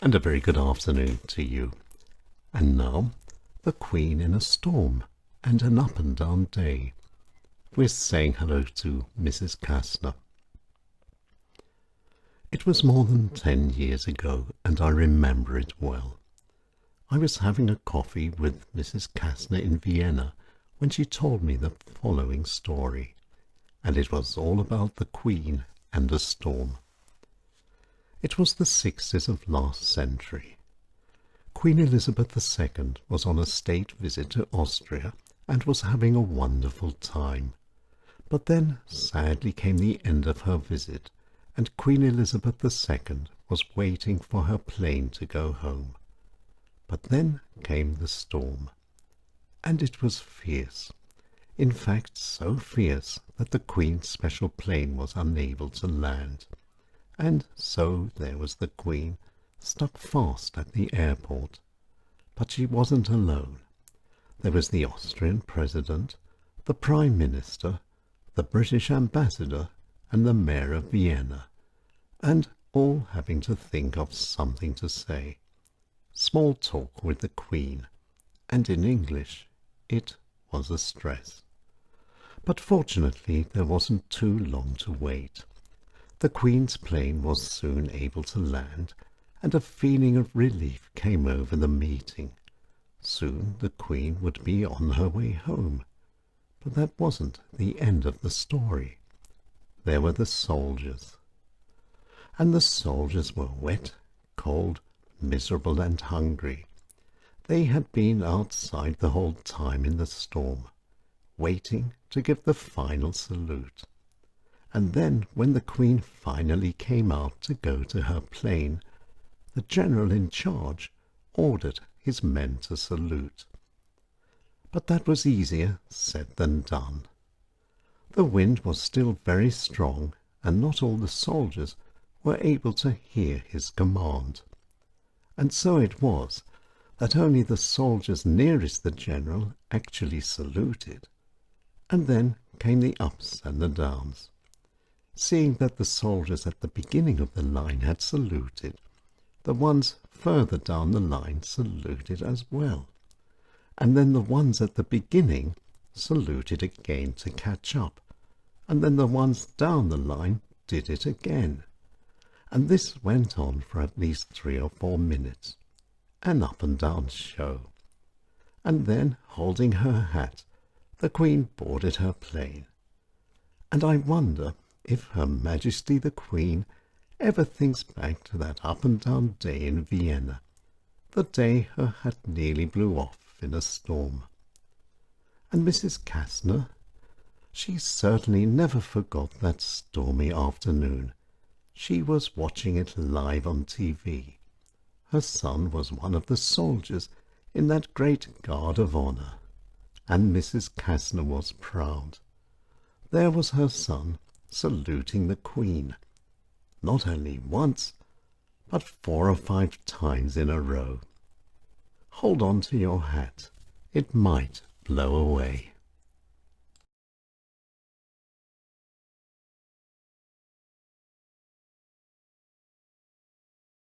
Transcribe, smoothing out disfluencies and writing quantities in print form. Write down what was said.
And a very good afternoon to you. And now, the Queen in a storm and an up and down day. We're saying hello to Mrs. Kastner. It was more than 10 years ago, and I remember it well. I was having a coffee with Mrs. Kastner in Vienna when she told me the following story, and it was all about the Queen and a storm. It was the 60s of last century. Queen Elizabeth II was on a state visit to Austria and was having a wonderful time. But then sadly came the end of her visit, and Queen Elizabeth II was waiting for her plane to go home. But then came the storm, and it was fierce. In fact, so fierce that the Queen's special plane was unable to land. And so there was the Queen, stuck fast at the airport. But she wasn't alone. There was the Austrian President, the Prime Minister, the British Ambassador, and the Mayor of Vienna, and all having to think of something to say. Small talk with the Queen, and in English it was a stress. But fortunately there wasn't too long to wait. The Queen's plane was soon able to land, and a feeling of relief came over the meeting. Soon the Queen would be on her way home. But that wasn't the end of the story. There were the soldiers. And the soldiers were wet, cold, miserable and hungry. They had been outside the whole time in the storm, waiting to give the final salute. And then, when the Queen finally came out to go to her plane, the general in charge ordered his men to salute. But that was easier said than done. The wind was still very strong, and not all the soldiers were able to hear his command. And so it was that only the soldiers nearest the general actually saluted. And then came the ups and the downs. Seeing that the soldiers at the beginning of the line had saluted, the ones further down the line saluted as well, and then the ones at the beginning saluted again to catch up, and then the ones down the line did it again. And this went on for at least 3 or 4 minutes, an up and down show. And then, holding her hat, the Queen boarded her plane. And I wonder if Her Majesty the Queen ever thinks back to that up and down day in Vienna, the day her hat nearly blew off in a storm. And Mrs. Kastner, she certainly never forgot that stormy afternoon. She was watching it live on TV. Her son was one of the soldiers in that great Guard of Honor, and Mrs. Kastner was proud. There was her son saluting the Queen, not only once, but 4 or 5 times in a row. Hold on to your hat, it might blow away.